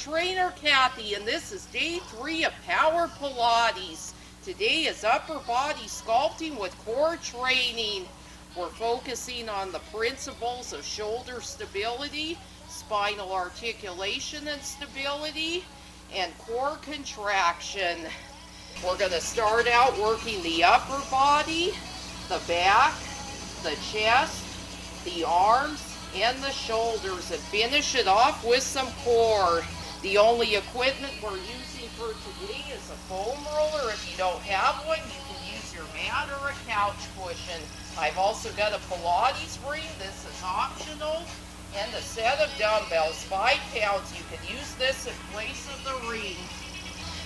trainer Kathy, and this is day 3 of Power Pilates. Today is upper body sculpting with core training. We're focusing on the principles of shoulder stability, spinal articulation and stability, and core contraction. We're going to start out working the upper body, the back, the chest, the arms, and the shoulders, and finish it off with some core. The only equipment we're using for today is a foam roller. If you don't have one, you can use your mat or a couch cushion. I've also got a Pilates ring. This is optional. And a set of dumbbells, 5 pounds. You can use this in place of the ring.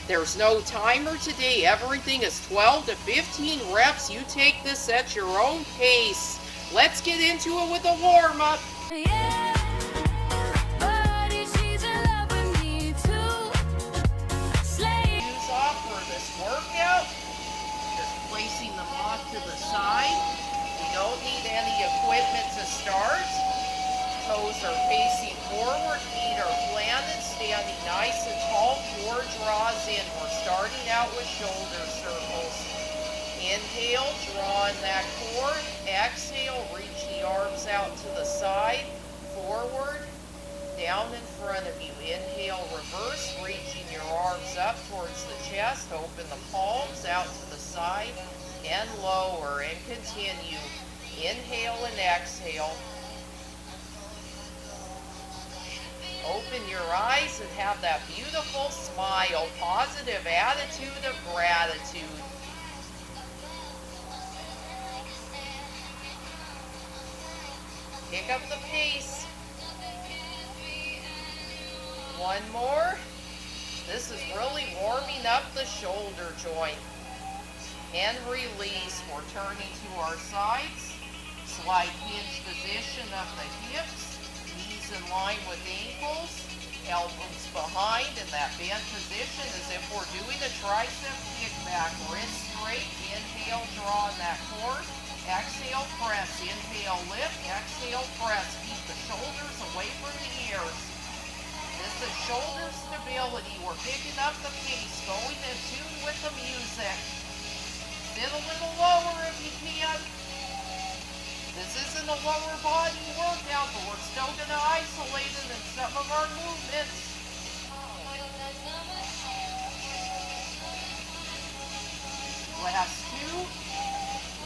There's no timer today. Everything is 12 to 15 reps. You take this at your own pace. Let's get into it with a warm-up. Yeah, buddy, she's in love with me too. Slay. Shoes off for this workout. Just placing them off to the side. We don't need any equipment to start. Toes are facing forward, feet are planted, standing nice and tall, core draws in. We're starting out with shoulder circles. Inhale, draw in that core. Exhale, reach the arms out to the side, forward, down in front of you. Inhale, reverse, reaching your arms up towards the chest. Open the palms out to the side and lower, and continue. Inhale and exhale. Open your eyes and have that beautiful smile, positive attitude of gratitude. Pick up the pace. One more. This is really warming up the shoulder joint. And release. We're turning to our sides. Slight hinge position of the hips. Knees in line with ankles. Elbows behind in that bent position as if we're doing a tricep kickback. Wrist straight. Inhale, draw in that core. Exhale, press. Inhale, lift. Exhale, press. Keep the shoulders away from the ears. This is shoulder stability. We're picking up the pace, going in tune with the music. Sit a little lower if you can. This isn't a lower body workout, but we're still going to isolate it in some of our movements. Last 2.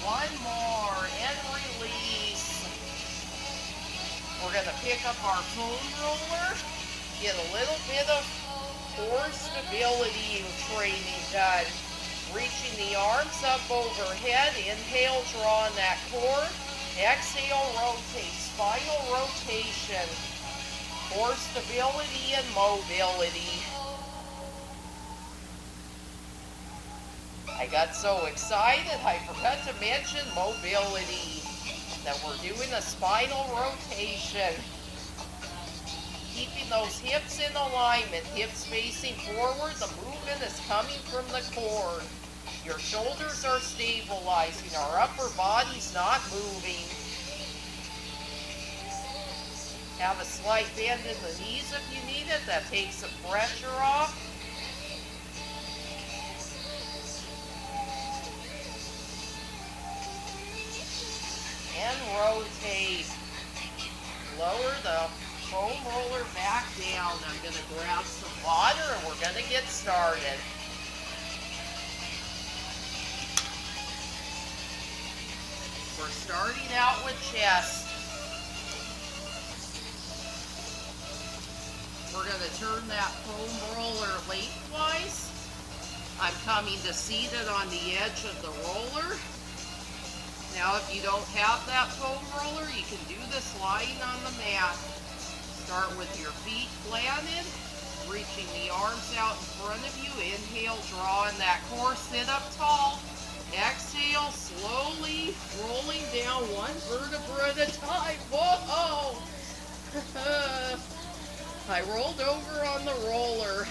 One more, and release. We're going to pick up our foam roller, get a little bit of core stability training done. Reaching the arms up overhead. Inhale, draw in that core. Exhale, rotate. Spinal rotation. Core stability and mobility. I got so excited, I forgot to mention mobility, that we're doing a spinal rotation. Keeping those hips in alignment, hips facing forward, the movement is coming from the core. Your shoulders are stabilizing, our upper body's not moving. Have a slight bend in the knees if you need it, that takes some pressure off. And rotate. Lower the foam roller back down. I'm going to grab some water and we're going to get started. We're starting out with chest. We're going to turn that foam roller lengthwise. I'm coming to seat it on the edge of the roller. Now, if you don't have that foam roller, you can do this lying on the mat. Start with your feet planted, reaching the arms out in front of you. Inhale, draw in that core, sit up tall. Exhale, slowly rolling down one vertebra at a time. Whoa! I rolled over on the roller.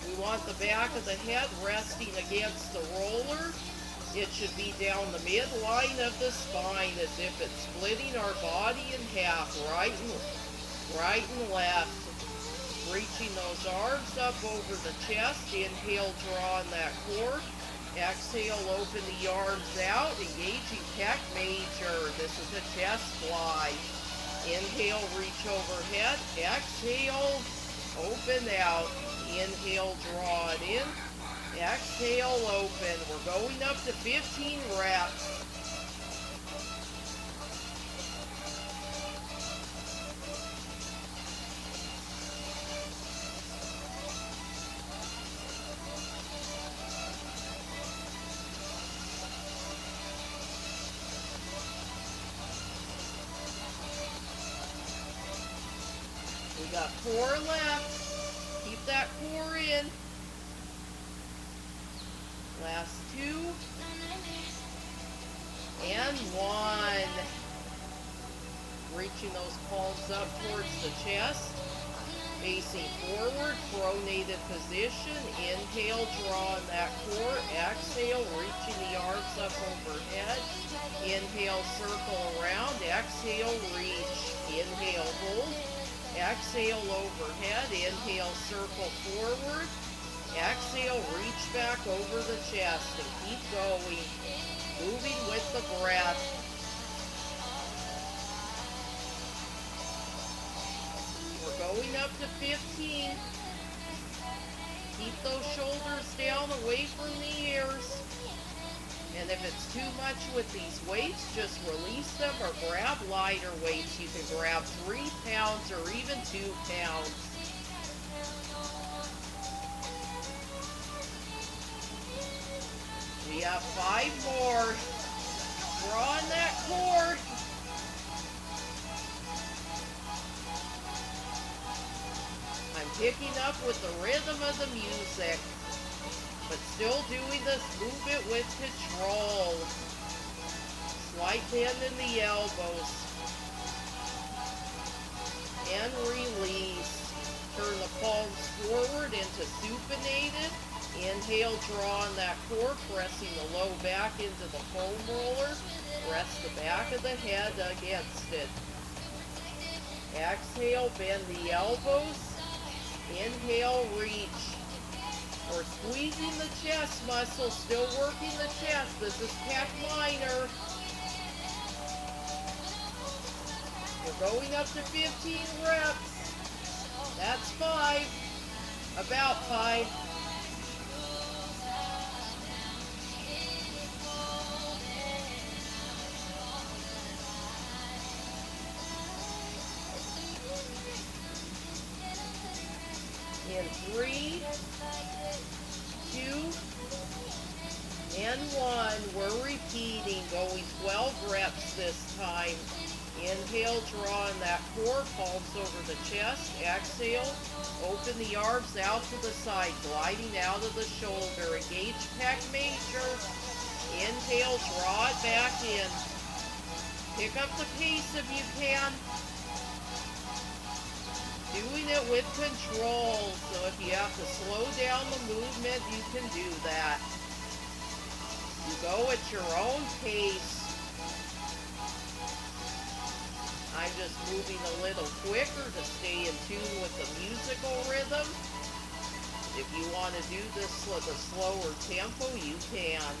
We want the back of the head resting against the roller. It should be down the midline of the spine as if it's splitting our body in half, right and left. Reaching those arms up over the chest. Inhale, draw in that core. Exhale, open the arms out, engaging pec major. This is a chest fly. Inhale, reach overhead. Exhale, open out. Inhale, draw it in. Exhale, open. We're going up to 15 reps. We got 4 left. Keep that core in. Last 2. And 1. Reaching those palms up towards the chest. Facing forward, pronated position. Inhale, draw in that core. Exhale, reaching the arms up overhead. Inhale, circle around. Exhale, reach. Inhale, hold. Exhale, overhead. Inhale, circle forward. Exhale, reach back over the chest and keep going. Moving with the breath. We're going up to 15. Keep those shoulders down away from the ears. And if it's too much with these weights, just release them or grab lighter weights. You can grab 3 pounds or even 2 pounds. We have 5 more. Draw in that core. I'm picking up with the rhythm of the music, but still doing this movement with control. Slight bend in the elbows. And release. Turn the palms forward into supinated. Inhale, draw in that core, pressing the low back into the foam roller. Rest the back of the head against it. Exhale, bend the elbows. Inhale, reach. We're squeezing the chest muscle, still working the chest. This is pec minor. We're going up to 15 reps. That's 5. About 5. In 3, 2, and 1. We're repeating, going 12 reps this time. Inhale, draw in that core, palms over the chest. Exhale, open the arms out to the side, gliding out of the shoulder. Engage pec major. Inhale, draw it back in. Pick up the pace if you can. Doing it with control, so if you have to slow down the movement, you can do that. You go at your own pace. I'm just moving a little quicker to stay in tune with the musical rhythm. If you want to do this with a slower tempo, you can.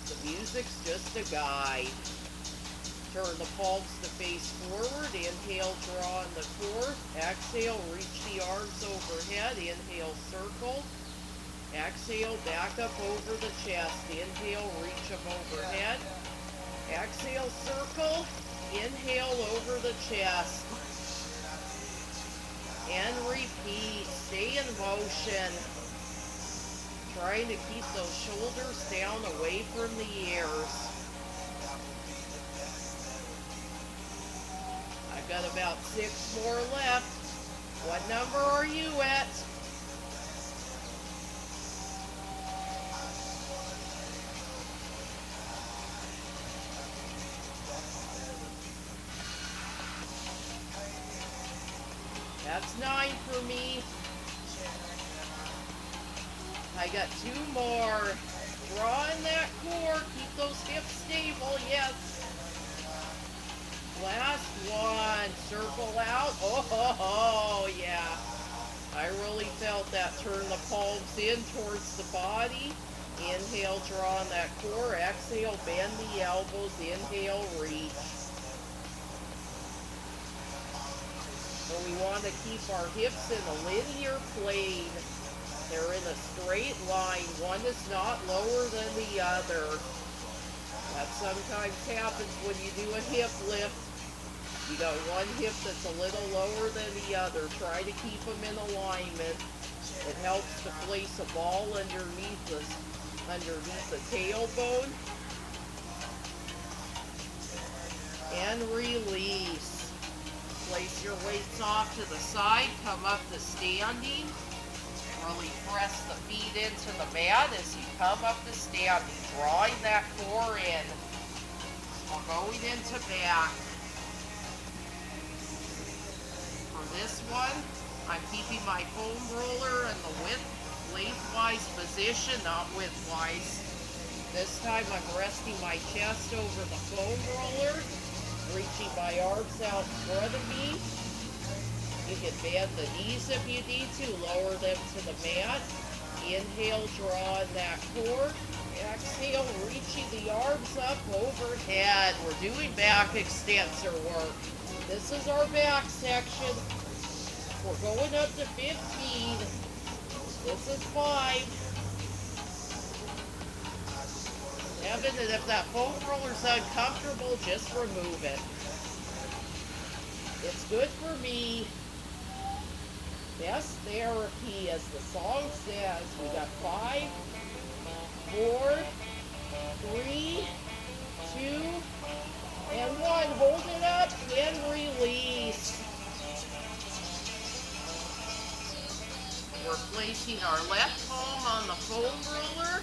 The music's just a guide. Turn the palms to face forward. Inhale, draw in the core. Exhale, reach the arms overhead. Inhale, circle. Exhale, back up over the chest. Inhale, reach them overhead. Exhale, circle. Inhale over the chest. And repeat. Stay in motion. Trying to keep those shoulders down away from the ears. I've got about 6 more left. What number are you at? That's 9 for me. I got 2 more. Draw in that core. Keep those hips stable. Yes. Last one. Circle out. Oh, yeah. that. Turn the palms in towards the body. Inhale, draw on that core. Exhale, bend the elbows. Inhale, reach. So we want to keep our hips in a linear plane. They're in a straight line. One is not lower than the other. That sometimes happens when you do a hip lift. You got one hip that's a little lower than the other. Try to keep them in alignment. It helps to place a ball underneath the tailbone. And release. Place your weights off to the side. Come up to standing. Really press the feet into the mat as you come up to standing. Drawing that core in. We're going into back. For this one, I'm keeping my foam roller in the lengthwise position, not widthwise. This time I'm resting my chest over the foam roller, reaching my arms out in front of me. You can bend the knees if you need to, lower them to the mat. Inhale, draw in that core. Exhale, reaching the arms up overhead. We're doing back extensor work. This is our back section. We're going up to 15. This is 5. 7, and if that foam roller's uncomfortable, just remove it. It's good for me. Best therapy, as the song says. We got 5, 4, 3, 2, and 1. Hold it up and release. We're placing our left palm on the foam roller.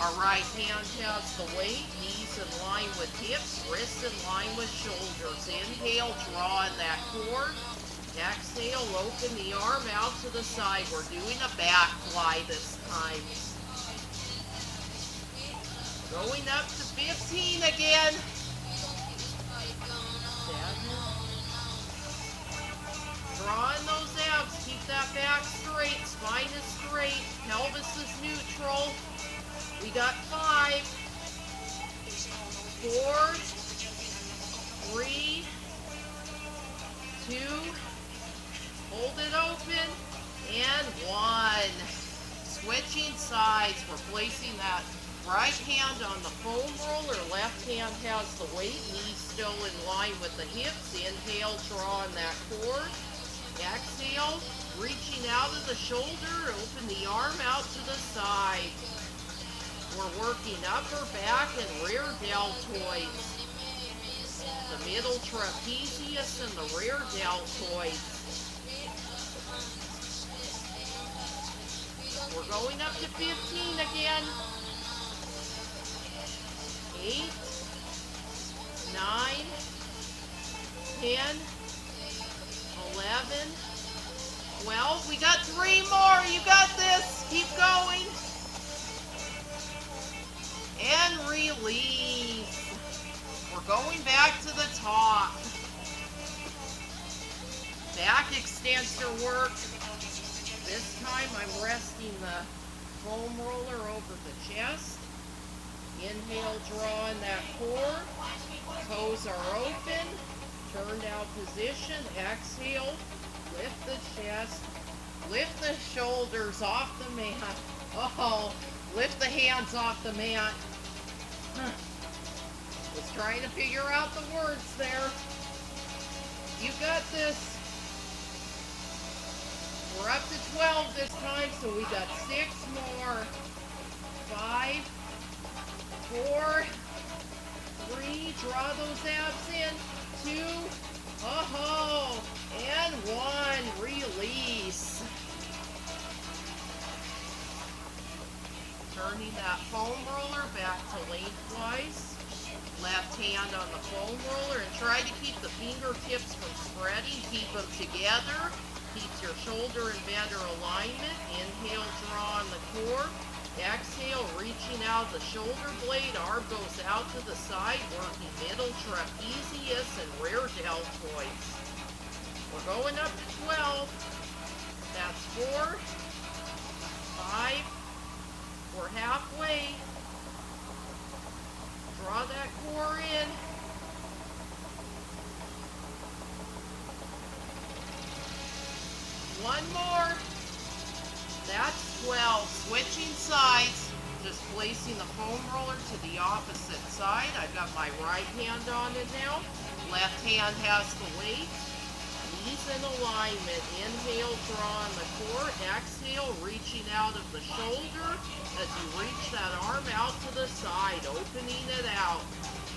Our right hand has the weight, knees in line with hips, wrists in line with shoulders. Inhale, draw in that core. Exhale, open the arm out to the side. We're doing a back fly this time. Going up to 15 again. 7. Drawing those abs. Keep that back straight. Spine is straight. Pelvis is neutral. We got 5, 4, 3, 2, hold it open, and 1. Switching sides. We're placing that right hand on the foam roller. Left hand has the weight. Knees still in line with the hips. Inhale, draw on that core. Exhale, reaching out of the shoulder. Open the arm out to the side. We're working upper back and rear deltoids. The middle trapezius and the rear deltoids. We're going up to 15 again. 8, 9, 10, 11, 12. We got 3 more. You got this. Keep going. And release. We're going back to the top. Back extensor work. This time I'm resting the foam roller over the chest. Inhale, draw in that core. Toes are open. Turned out position. Exhale. Lift the chest. Lift the shoulders off the mat. Oh, lift the hands off the mat. Was trying to figure out the words there. You got this. We're up to 12 this time, so we got 6 more. 5, 4, 3, draw those abs in. 2, oh, and 1, release. Turning that foam roller back to lengthwise. Left hand on the foam roller, and try to keep the fingertips from spreading. Keep them together. Keeps your shoulder and bender alignment. Inhale, draw on the core. Exhale, reaching out the shoulder blade. Arm goes out to the side, working middle trapezius and rear deltoids. We're going up to 12. That's 4, One more. That's 12. Switching sides. Just placing the foam roller to the opposite side. I've got my right hand on it now. Left hand has the weight. Knees in alignment. Inhale, draw on the core. Exhale, reaching out of the shoulder as you reach that arm out to the side, opening it out.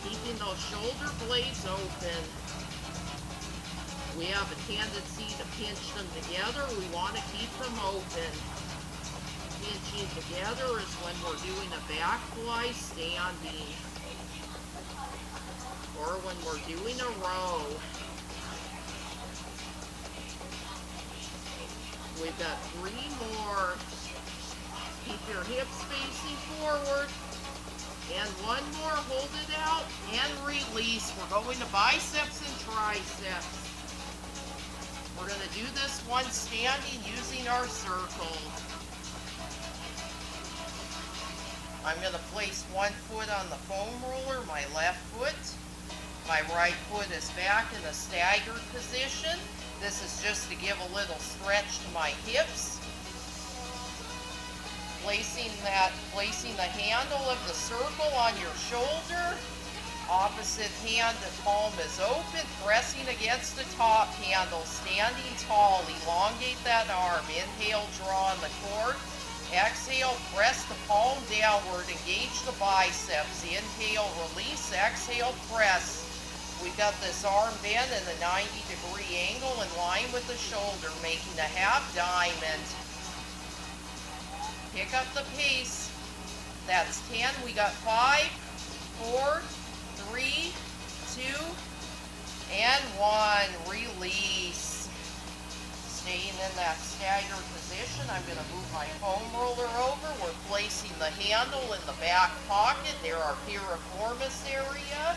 Keeping those shoulder blades open. We have a tendency to pinch them together. We want to keep them open. Pinching together is when we're doing a back fly standing, or when we're doing a row. We've got 3 more. Keep your hips facing forward. And 1 more, hold it out and release. We're going to biceps and triceps. We're going to do this one standing using our circle. I'm going to place 1 foot on the foam roller, my left foot. My right foot is back in a staggered position. This is just to give a little stretch to my hips. Placing the handle of the circle on your shoulder. Opposite hand, the palm is open, pressing against the top handle, standing tall. Elongate that arm. Inhale, draw on the core. Exhale, press the palm downward, engage the biceps. Inhale, release, exhale, press. We've got this arm bent in a 90-degree angle in line with the shoulder, making a half diamond. Pick up the pace. That's 10. We got 5, 4, 3, 2, and 1. Release. Staying in that staggered position, I'm going to move my foam roller over. We're placing the handle in the back pocket near our piriformis area.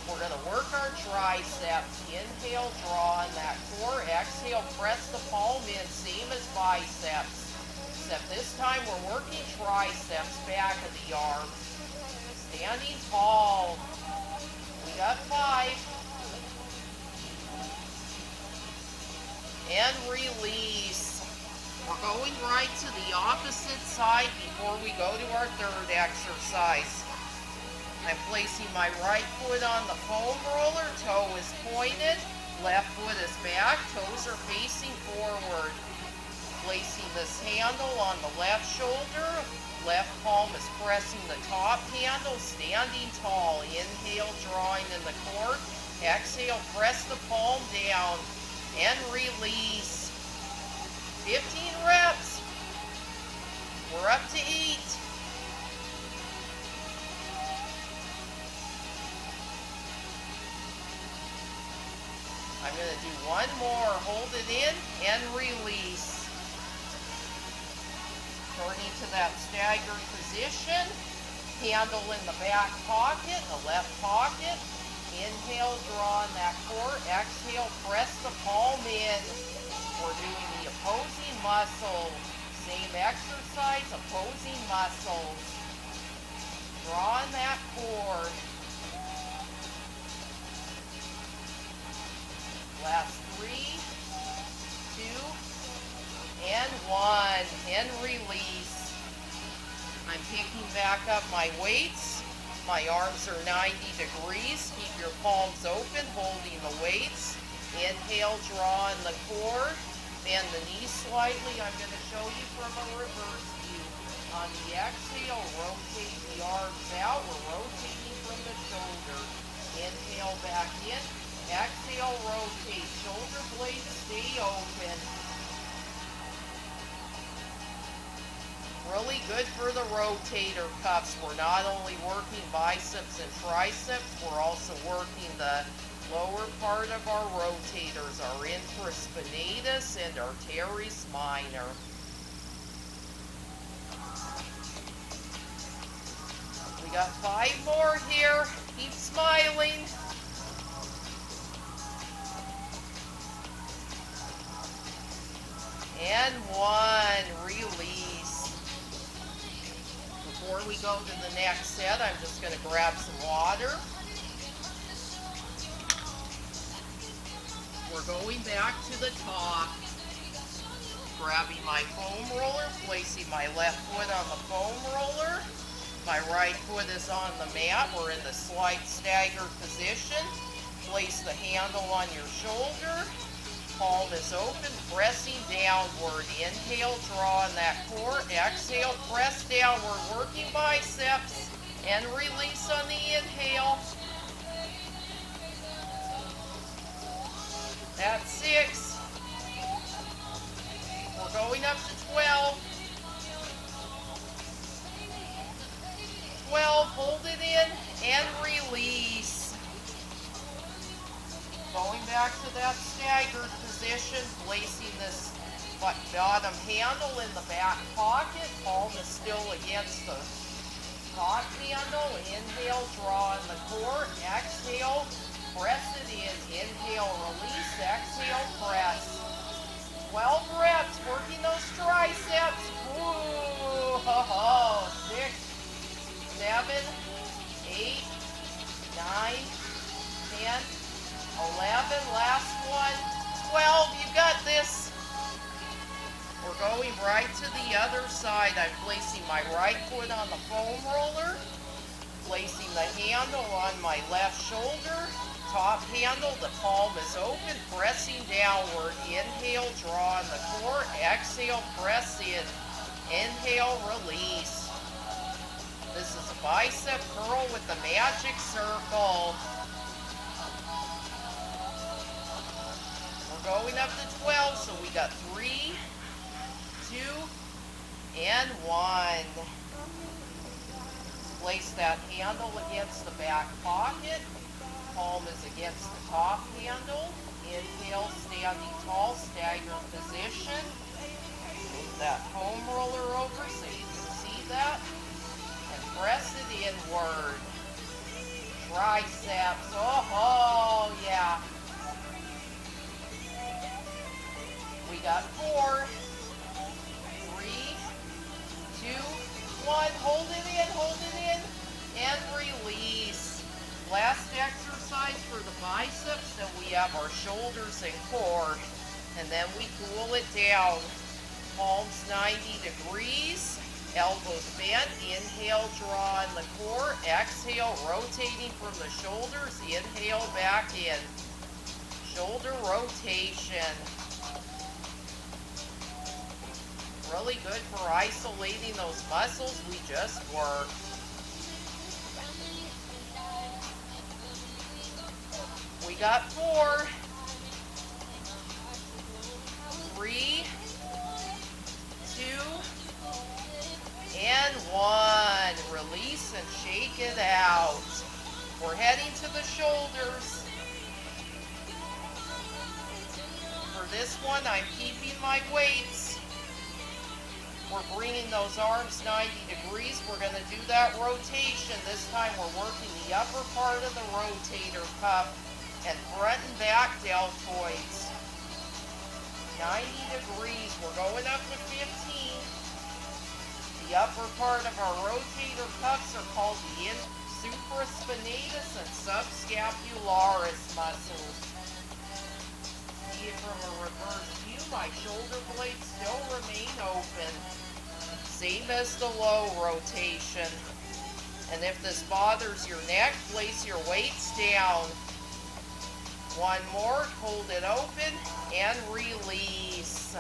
We're going to work our triceps. Inhale, draw on that core. Exhale, press the palm in, same as biceps. Except this time we're working triceps, back of the arm. Standing tall. We got 5. And release. We're going right to the opposite side before we go to our third exercise. I'm placing my right foot on the foam roller, toe is pointed, left foot is back, toes are facing forward. Placing this handle on the left shoulder, left palm is pressing the top handle, standing tall. Inhale, drawing in the core. Exhale, press the palm down and release. 15 reps. We're up to 8. I'm going to do 1 more. Hold it in and release. Turning to that staggered position. Handle in the back pocket, the left pocket. Inhale, draw on that core. Exhale, press the palm in. We're doing the opposing muscle. Same exercise, opposing muscles. Draw on that core. Last 3, 2, and 1. And release. I'm picking back up my weights. My arms are 90 degrees. Keep your palms open, holding the weights. Inhale, draw on the core. Bend the knees slightly. I'm going to show you from a reverse view. On the exhale, rotate the arms out. We're rotating from the shoulder. Inhale back in. Exhale, rotate. Shoulder blades stay open. Really good for the rotator cuffs. We're not only working biceps and triceps, we're also working the lower part of our rotators, our infraspinatus and our teres minor. We got 5 more here. Keep smiling. And 1. Release. Before we go to the next set, I'm just going to grab some water. We're going back to the top. grabbing my foam roller, placing my left foot on the foam roller. My right foot is on the mat. We're in the slight staggered position. Place the handle on your shoulder. Palm is open, pressing downward. Inhale, draw in that core. Exhale, press downward, working biceps. And release on the inhale. That's 6. We're going up to 12. 12, hold it in and release. Going back to that staggered position, placing this bottom handle in the back pocket. Palm is still against the top handle. Inhale, draw in the core. Exhale, press it in. Inhale, release. Exhale, press. 12 reps, working those triceps. Ooh, 6, 7, 8, 9, 10, 11, last one, 12, you got this. We're going right to the other side. I'm placing my right foot on the foam roller, placing the handle on my left shoulder, top handle, the palm is open, pressing downward. Inhale, draw in the core, exhale, press in. Inhale, release. This is a bicep curl with the magic circle. We're going up to 12, so we got 3, 2, and 1. Place that handle against the back pocket. Palm is against the top handle. Inhale, standing tall, staggered position. Move that foam roller over so you can see that. And press it inward. Triceps. Oh, yeah. We got 4, 3, 2, 1. Hold it in, and release. Last exercise for the biceps, then we have our shoulders and core, and then we cool it down. Palms 90 degrees, elbows bent. Inhale, draw in the core. Exhale, rotating from the shoulders. Inhale, back in. Shoulder rotation. Really good for isolating those muscles we just worked. We got 4, 3, 2, and 1. Release and shake it out. We're heading to the shoulders. For this one, I'm keeping my weights. We're bringing those arms 90 degrees. We're going to do that rotation. This time we're working the upper part of the rotator cuff and front and back deltoids. 90 degrees. We're going up to 15. The upper part of our rotator cuffs are called the supraspinatus and subscapularis muscles. See it from a reverse view. My shoulder blades still remain open. Same as the low rotation. And if this bothers your neck, place your weights down. One more, hold it open, and release.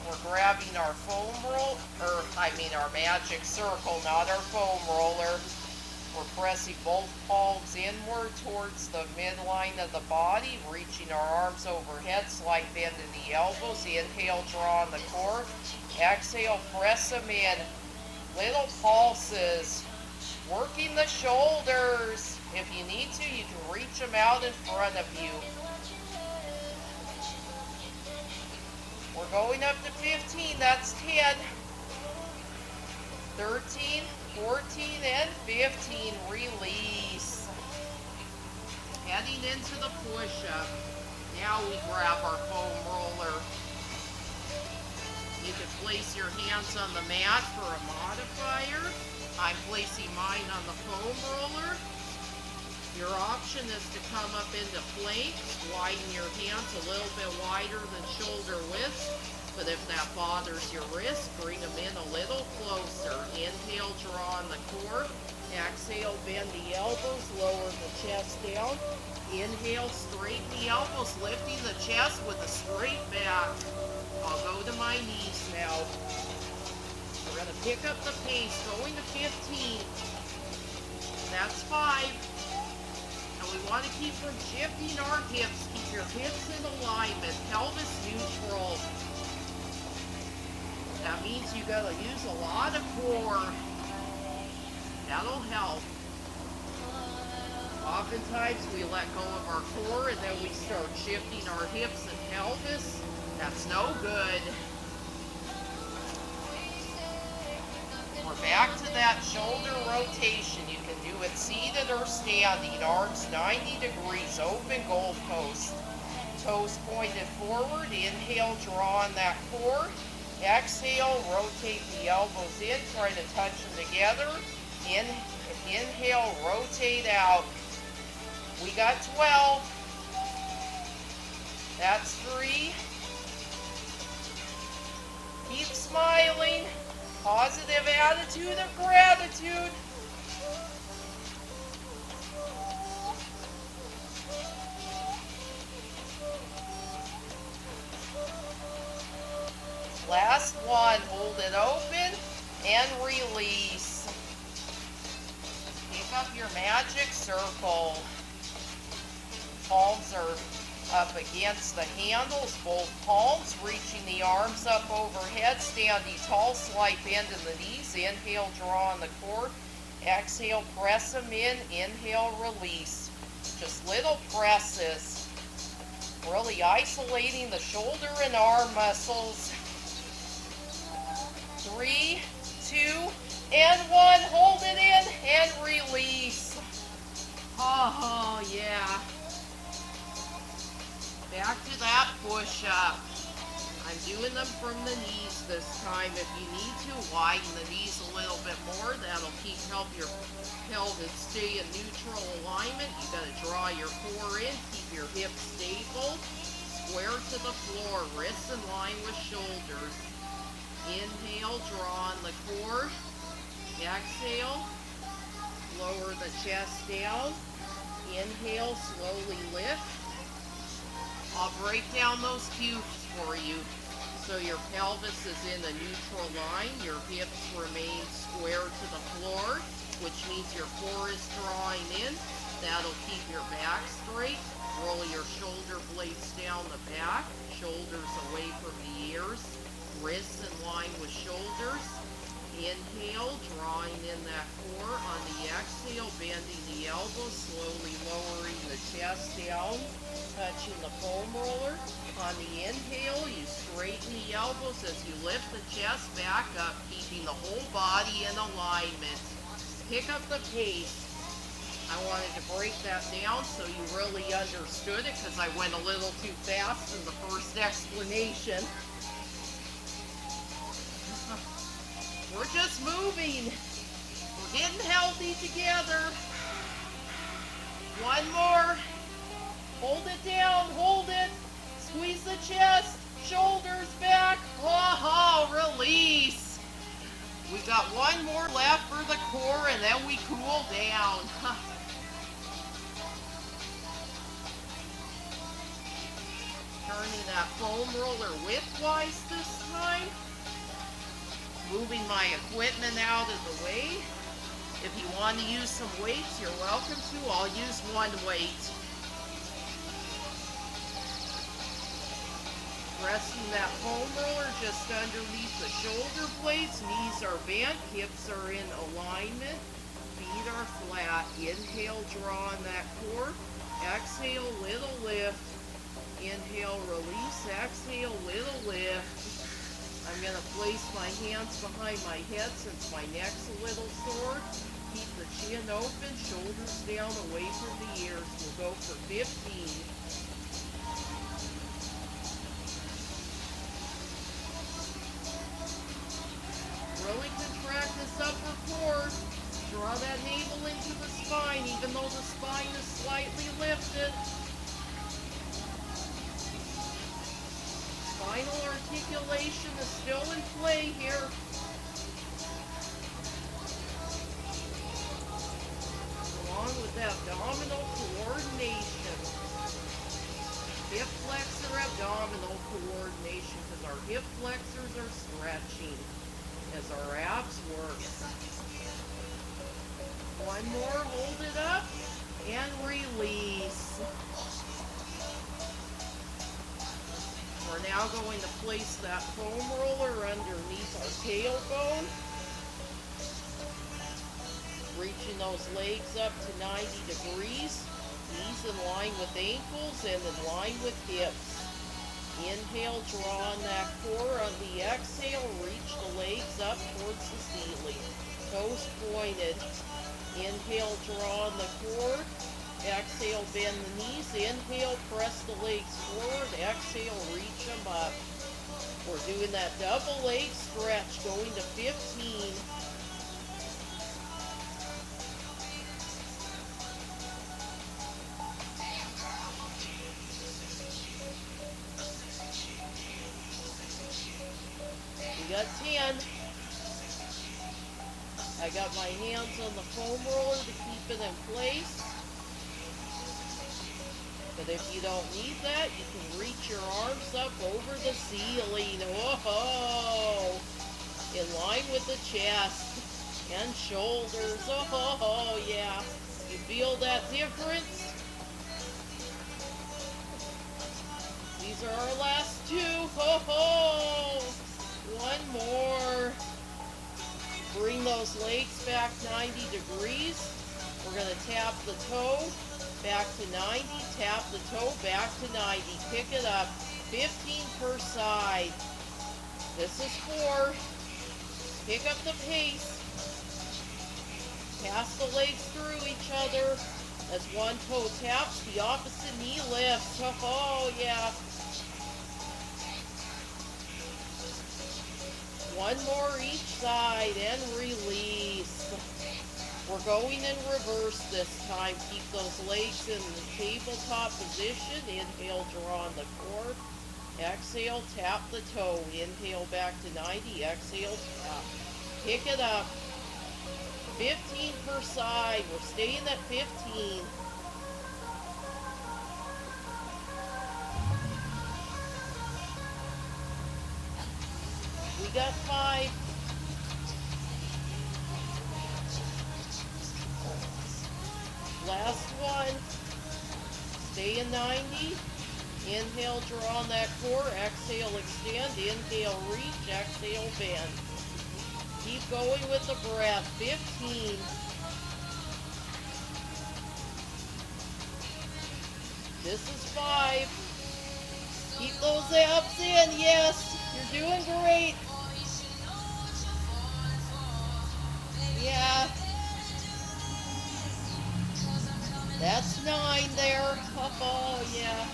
We're grabbing our foam roll, our magic circle, not our foam roller. We're pressing both palms inward towards the midline of the body, reaching our arms overhead, slight bend in the elbows. Inhale, draw on the core. Exhale, press them in. Little pulses. Working the shoulders. If you need to, you can reach them out in front of you. We're going up to 15. That's 10. 13, 14, and 15. Release. Heading into the push-up. Now we grab our foam roller. You can place your hands on the mat for a modifier. I'm placing mine on the foam roller. Your option is to come up into planks, widen your hands a little bit wider than shoulder width, but if that bothers your wrist, bring them in a little closer. Inhale, draw on the core. Exhale, bend the elbows, lower the chest down. Inhale, straighten the elbows, lifting the chest with a straight back. I'll go to my knees now. We're going to pick up the pace, going to 15. That's 5. And we want to keep from shifting our hips. Keep your hips in alignment, pelvis neutral. That means you got to use a lot of core. That'll help. Oftentimes we let go of our core and then we start shifting our hips and pelvis. That's no good. We're back to that shoulder rotation. You can do it seated or standing. Arms 90 degrees, open goalpost. Toes pointed forward. Inhale, draw on that core. Exhale, rotate the elbows in. Try to touch them together. Inhale, rotate out. We got 12. That's 3. Keep smiling. Positive attitude of gratitude. Last one. Hold it open and release. Pick up your magic circle. Palms are up against the handles, both palms reaching the arms up overhead, standing tall, slight bend in the knees. Inhale, draw on the core. Exhale, press them in. Inhale, release. Just little presses. Really isolating the shoulder and arm muscles. 3, 2, and 1. Hold it in and release. Oh, yeah. Back to that push-up. I'm doing them from the knees this time. If you need to, widen the knees a little bit more. That'll help your pelvis stay in neutral alignment. You got to draw your core in. Keep your hips stable. Square to the floor. Wrists in line with shoulders. Inhale, draw on the core. Exhale, lower the chest down. Inhale, slowly lift. I'll break down those cues for you. So your pelvis is in a neutral line. Your hips remain square to the floor, which means your core is drawing in. That'll keep your back straight. Roll your shoulder blades down the back. Shoulders away from the ears. Wrists in line with shoulders. Inhale, drawing in that core. On the exhale, bending the elbows, slowly lowering the chest down, touching the foam roller. On the inhale, you straighten the elbows as you lift the chest back up, keeping the whole body in alignment. Pick up the pace. I wanted to break that down so you really understood it because I went a little too fast in the first explanation. We're just moving. We're getting healthy together. One more. Hold it down. Hold it. Squeeze the chest. Shoulders back. Oh, release. We got one more left for the core and then we cool down. Turning that foam roller widthwise this time. Moving my equipment out of the way. If you want to use some weights, you're welcome to. I'll use one weight. Resting that foam roller just underneath the shoulder blades. Knees are bent, hips are in alignment, feet are flat. Inhale, draw on that core. Exhale, little lift. Inhale, release. Exhale, little lift. I'm going to place my hands behind my head since my neck's a little sore. Keep the chin open, shoulders down away from the ears. We'll go for 15. Really contract this upper core. Draw that navel into the spine. spine, even though the spine is slightly lifted. Spinal articulation is still in play here. Along with abdominal coordination. Hip flexor abdominal coordination, because our hip flexors are stretching as our abs work. One more, hold it up, and release. We're now going to place that foam roller underneath our tailbone. Reaching those legs up to 90 degrees. Knees in line with ankles and in line with hips. Inhale, draw on that core. On the exhale, reach the legs up towards the ceiling. Toes pointed. Inhale, draw on the core. Exhale, bend the knees. Inhale, press the legs forward. Exhale, reach them up. We're doing that double leg stretch, going to 15. We got 10. I got my hands on the foam roller to keep it in place. But if you don't need that, you can reach your arms up over the ceiling. Whoa! In line with the chest and shoulders. Oh, yeah. You feel that difference? These are our last two. Oh, one more. Bring those legs back 90 degrees. We're going to tap the toe back to 90, tap the toe back to 90. Pick it up, 15 per side. This is 4. Pick up the pace. Pass the legs through each other. As one toe taps, the opposite knee lifts. Oh, yeah. One more each side and release. We're going in reverse this time. Keep those legs in the tabletop position. Inhale, draw on the core. Exhale, tap the toe. Inhale back to 90. Exhale, tap. Pick it up. 15 per side. We're staying at 15. We got 5. Last one. Stay in 90. Inhale, draw on that core. Exhale, extend. Inhale, reach. Exhale, bend. Keep going with the breath. 15. This is 5. Keep those abs in. Yes, you're doing great. Yeah. That's 9 there. Oh, yeah.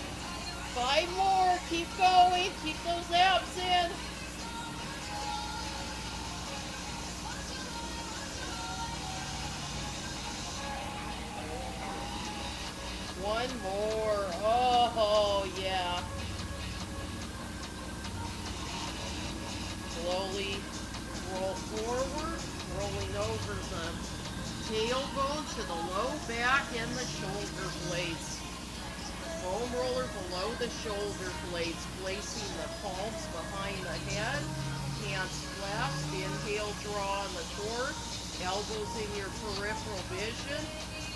5 more. Keep going. Keep those abs in. One more. Oh, yeah. Slowly roll forward, rolling over the tailbone to the low back and the shoulder blades. Foam roller below the shoulder blades, placing the palms behind the head. Hands clasped. Inhale, draw on the core. Elbows in your peripheral vision.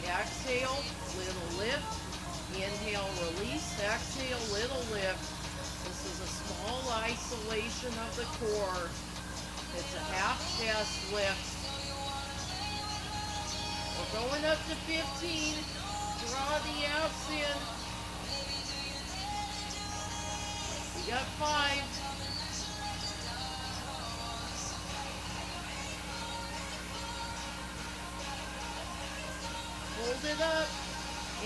Exhale, little lift. Inhale, release. Exhale, little lift. This is a small isolation of the core. It's a half chest lift. We're going up to 15. Draw the abs in. We got 5. Hold it up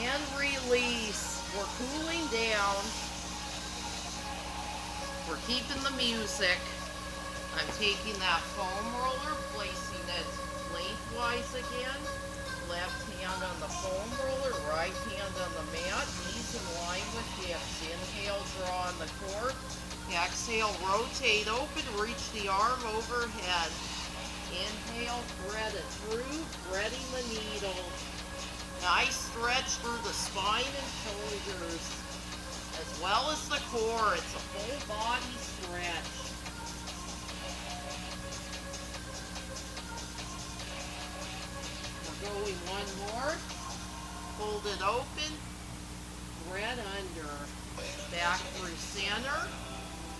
and release. We're cooling down. We're keeping the music. I'm taking that foam roller, placing it lengthwise again. left hand on the foam roller, right hand on the mat, knees in line with hips. Inhale, draw on the core. Exhale, rotate open, reach the arm overhead. Inhale, thread it through, threading the needle. Nice stretch through the spine and shoulders, as well as the core. It's a full body stretch. We're going one more. Hold it open, thread under. Back through center.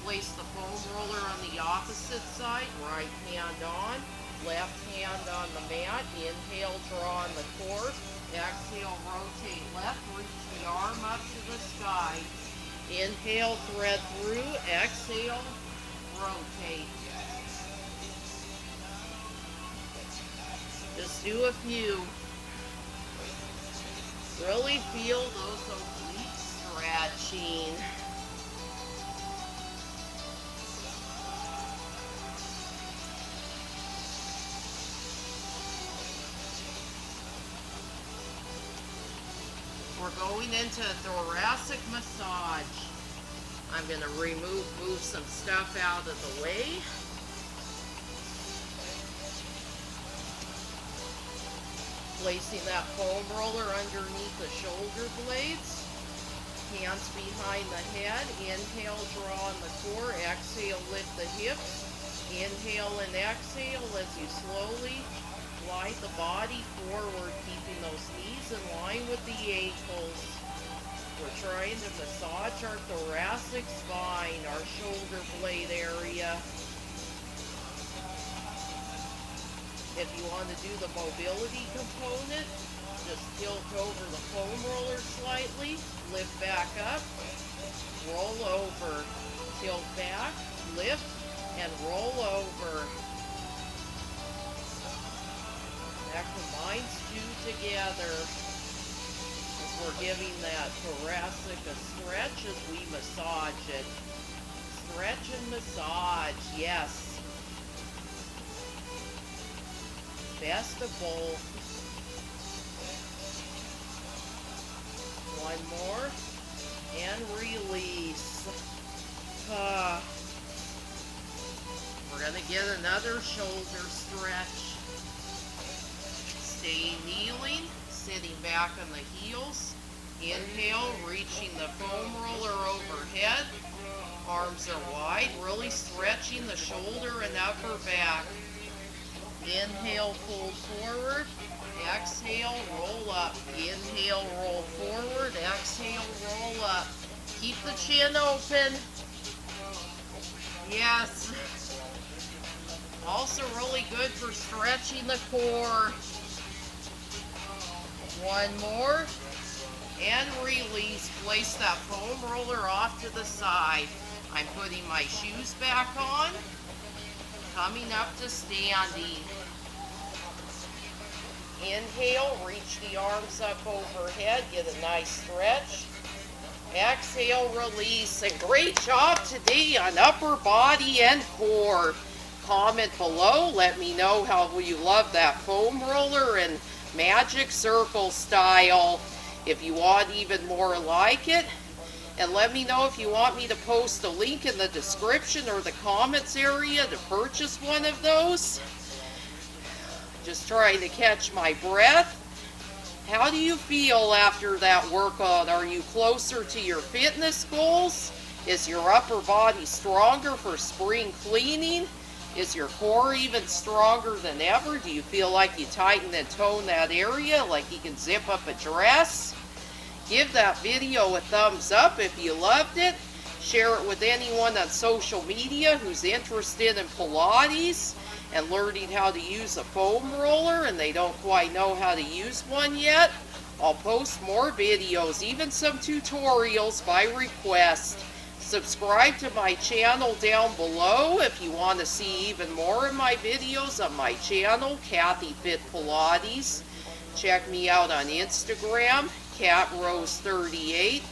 Place the foam roller on the opposite side. Right hand on, left hand on the mat. Inhale, draw on the core. Exhale, rotate left, reach the arm up to the sky. Inhale, thread through. Exhale, rotate. Just do a few. Really feel those obliques stretching. We're going into thoracic massage. I'm going to move some stuff out of the way. Placing that foam roller underneath the shoulder blades. Hands behind the head. Inhale, draw on the core. Exhale, lift the hips. Inhale and exhale as you slowly glide the body forward, keeping those knees in line with the ankles. We're trying to massage our thoracic spine, our shoulder blade area. If you want to do the mobility component, just tilt over the foam roller slightly, lift back up, roll over, tilt back, lift, and roll over. That combines two together as we're giving that thoracic a stretch as we massage it. Stretch and massage, yes. Best of both. One more and release. We're going to get another shoulder stretch. Stay kneeling, sitting back on the heels. Inhale, reaching the foam roller overhead. Arms are wide, really stretching the shoulder and upper back. Inhale, fold forward. Exhale, roll up. Inhale, roll forward. Exhale, roll up. Keep the chin open. Yes. Also really good for stretching the core. One more, and release. Place that foam roller off to the side. I'm putting my shoes back on, coming up to standing. Inhale, reach the arms up overhead, get a nice stretch. Exhale, release, and great job today on upper body and core. Comment below, let me know how you love that foam roller and magic circle style, if you want even more like it. And let me know if you want me to post a link in the description or the comments area to purchase one of those. Just trying to catch my breath. How do you feel after that workout? Are you closer to your fitness goals? Is your upper body stronger for spring cleaning? Is your core even stronger than ever? Do you feel like you tighten and tone that area, like you can zip up a dress? Give that video a thumbs up if you loved it. Share it with anyone on social media who's interested in Pilates and learning how to use a foam roller and they don't quite know how to use one yet. I'll post more videos, even some tutorials by request. Subscribe to my channel down below if you want to see even more of my videos on my channel, Kathy Fit Pilates. Check me out on Instagram, CatRose38,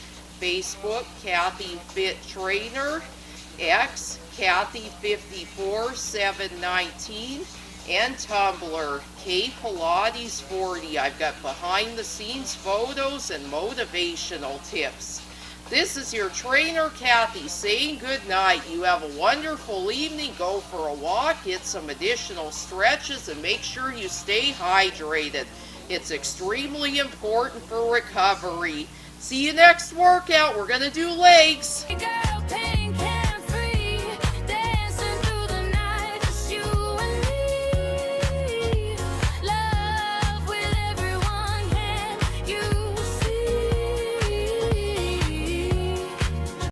Facebook, Kathy Fit Trainer, X, Kathy54719, and Tumblr, K Pilates 40. I've got behind the scenes photos and motivational tips. This is your trainer Kathy saying good night. You have a wonderful evening. Go for a walk, get some additional stretches, and make sure you stay hydrated. It's extremely important for recovery. See you next workout. We're going to do legs. Girl,